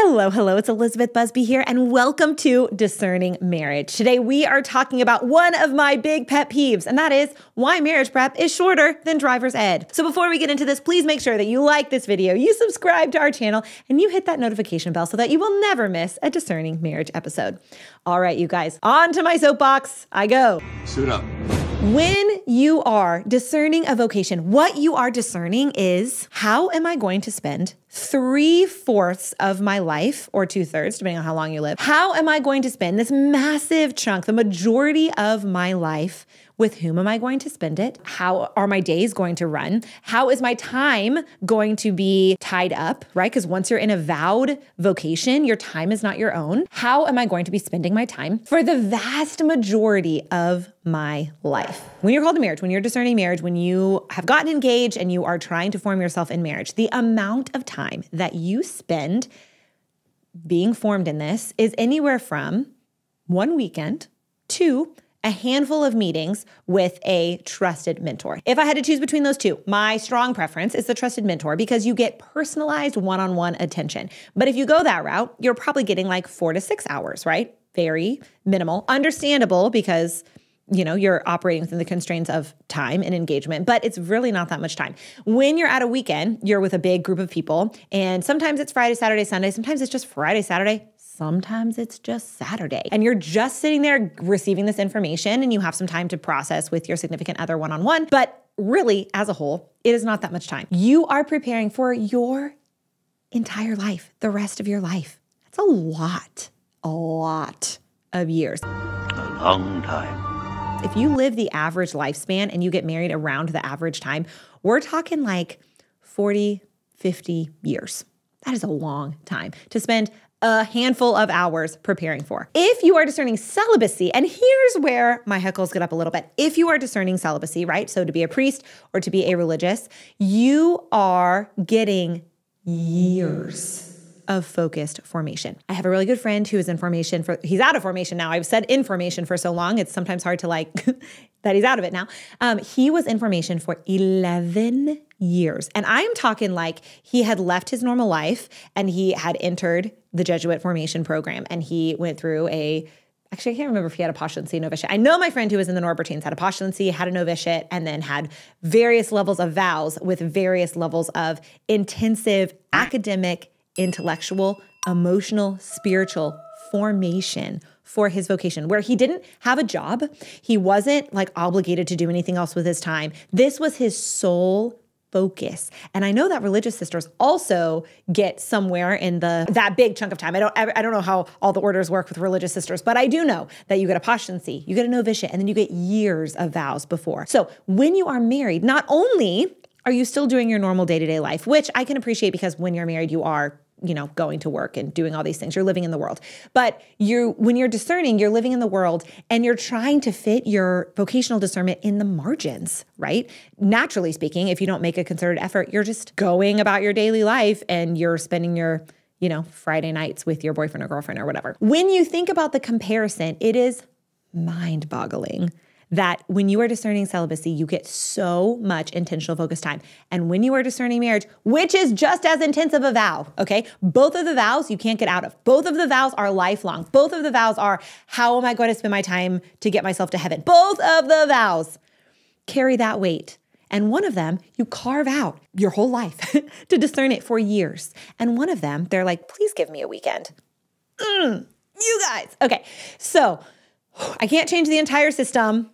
Hello, it's Elizabeth Busby here, and welcome to Discerning Marriage. Today we are talking about one of my big pet peeves, and that is why marriage prep is shorter than driver's ed. So before we get into this, please make sure that you like this video, you subscribe to our channel, and you hit that notification bell so that you will never miss a Discerning Marriage episode. All right, you guys, on to my soapbox I go. Suit up. When you are discerning a vocation, what you are discerning is, how am I going to spend 3/4 of my life, or 2/3, depending on how long you live? How am I going to spend this massive chunk, the majority of my life? With whom am I going to spend it? How are my days going to run? How is my time going to be tied up, right? Because once you're in a vowed vocation, your time is not your own. How am I going to be spending my time for the vast majority of my life? When you're called to marriage, when you're discerning marriage, when you have gotten engaged and you are trying to form yourself in marriage, the amount of time that you spend being formed in this is anywhere from 1 weekend to a handful of meetings with a trusted mentor. If I had to choose between those two, my strong preference is the trusted mentor because you get personalized one-on-one attention. But if you go that route, you're probably getting like 4 to 6 hours, right? Very minimal, understandable because you're operating within the constraints of time and engagement, but it's really not that much time. When you're at a weekend, you're with a big group of people, and sometimes it's Friday, Saturday, Sunday. Sometimes it's just Friday, Saturday. Sometimes it's just Saturday. And you're just sitting there receiving this information, and you have some time to process with your significant other one-on-one. But really, as a whole, it is not that much time. You are preparing for your entire life, the rest of your life. That's a lot of years. A long time. If you live the average lifespan and you get married around the average time, we're talking like 40, 50 years. That is a long time to spend a handful of hours preparing for. If you are discerning celibacy, and here's where my heckles get up a little bit. If you are discerning celibacy, right? So to be a priest or to be a religious, you are getting years of focused formation. I have a really good friend who is in formation he's out of formation now. I've said in formation for so long, it's sometimes hard to that he's out of it now. He was in formation for 11 years. And I'm talking like he had left his normal life and he had entered the Jesuit formation program, and he went through actually, I can't remember if he had a postulancy, novitiate. I know my friend who was in the Norbertines had a postulancy, had a novitiate, and then had various levels of vows with various levels of intensive academic, intellectual, emotional, spiritual formation for his vocation, where he didn't have a job. He wasn't obligated to do anything else with his time. This was his sole focus. And I know that religious sisters also get somewhere in that big chunk of time. I don't know how all the orders work with religious sisters, but I do know that you get a postulancy, you get a novitiate, and then you get years of vows before. So when you are married, not only are you still doing your normal day-to-day life, which I can appreciate because when you're married, you are going to work and doing all these things. You're living in the world. But when you're discerning, you're living in the world and you're trying to fit your vocational discernment in the margins, right? Naturally speaking, if you don't make a concerted effort, you're just going about your daily life and you're spending your Friday nights with your boyfriend or girlfriend or whatever. When you think about the comparison, it is mind-boggling that when you are discerning celibacy, you get so much intentional focused time. And when you are discerning marriage, which is just as intense of a vow, okay? Both of the vows you can't get out of. Both of the vows are lifelong. Both of the vows are, how am I going to spend my time to get myself to heaven? Both of the vows carry that weight. And one of them, you carve out your whole life to discern it for years. And one of them, they're like, please give me a weekend. You guys. Okay, so I can't change the entire system,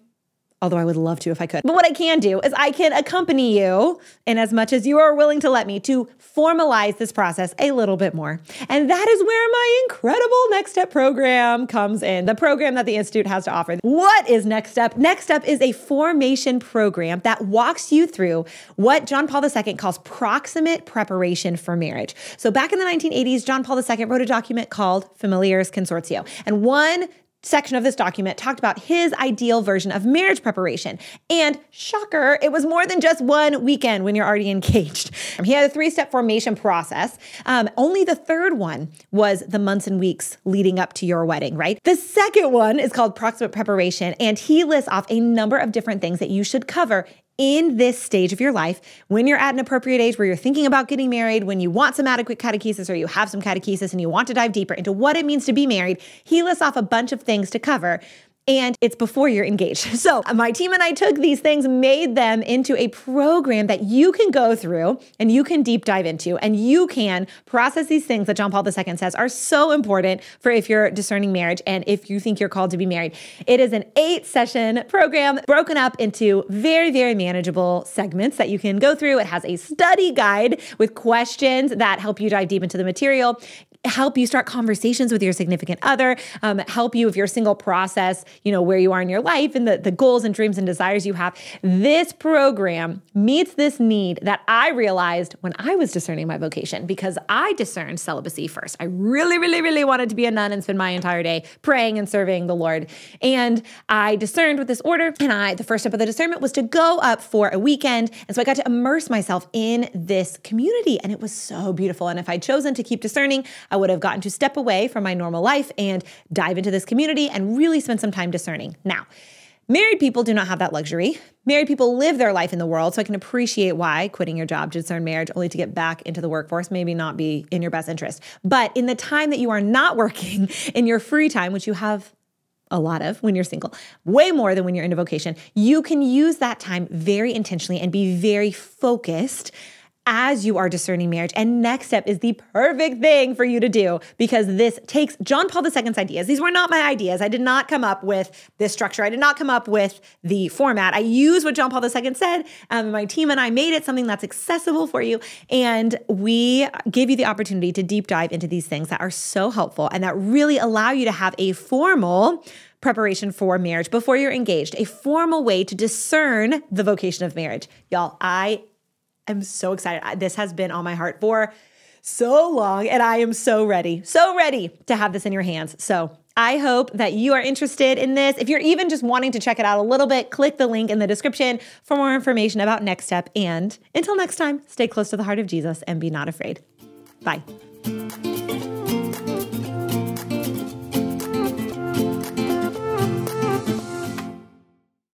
although I would love to if I could. But what I can do is I can accompany you in as much as you are willing to let me to formalize this process a little bit more. And that is where my incredible Next Step program comes in, the program that the Institute has to offer. What is Next Step? Next Step is a formation program that walks you through what John Paul II calls proximate preparation for marriage. So back in the 1980s, John Paul II wrote a document called Familiaris Consortio. And one section of this document talked about his ideal version of marriage preparation. And shocker, it was more than just 1 weekend when you're already engaged. He had a 3-step formation process. Only the third one was the months and weeks leading up to your wedding, right? The second one is called proximate preparation, and he lists off a number of different things that you should cover in this stage of your life, when you're at an appropriate age where you're thinking about getting married, when you want some adequate catechesis or you have some catechesis and you want to dive deeper into what it means to be married, he lists off a bunch of things to cover. And it's before you're engaged. So my team and I took these things, made them into a program that you can go through and you can deep dive into, and you can process these things that John Paul II says are so important for if you're discerning marriage and if you think you're called to be married. It is an 8-session program broken up into very, very manageable segments that you can go through. It has a study guide with questions that help you dive deep into the material, help you start conversations with your significant other, help you if you're single process, where you are in your life and the goals and dreams and desires you have. This program meets this need that I realized when I was discerning my vocation, because I discerned celibacy first. I really, really, really wanted to be a nun and spend my entire day praying and serving the Lord. And I discerned with this order, and the first step of the discernment was to go up for a weekend. And so I got to immerse myself in this community, and it was so beautiful. And if I'd chosen to keep discerning, I would have gotten to step away from my normal life and dive into this community and really spend some time discerning. Now, married people do not have that luxury. Married people live their life in the world, so I can appreciate why quitting your job to discern marriage only to get back into the workforce maybe not be in your best interest. But in the time that you are not working, in your free time, which you have a lot of when you're single, way more than when you're in a vocation, you can use that time very intentionally and be very focused as you are discerning marriage. And next step is the perfect thing for you to do, because this takes John Paul II's ideas. These were not my ideas. I did not come up with this structure. I did not come up with the format. I used what John Paul II said. My team and I made it something that's accessible for you. And we give you the opportunity to deep dive into these things that are so helpful and that really allow you to have a formal preparation for marriage before you're engaged, a formal way to discern the vocation of marriage. Y'all, I'm so excited. This has been on my heart for so long, and I am so ready to have this in your hands. So I hope that you are interested in this. If you're even just wanting to check it out a little bit, click the link in the description for more information about Next Step. And until next time, stay close to the heart of Jesus and be not afraid. Bye.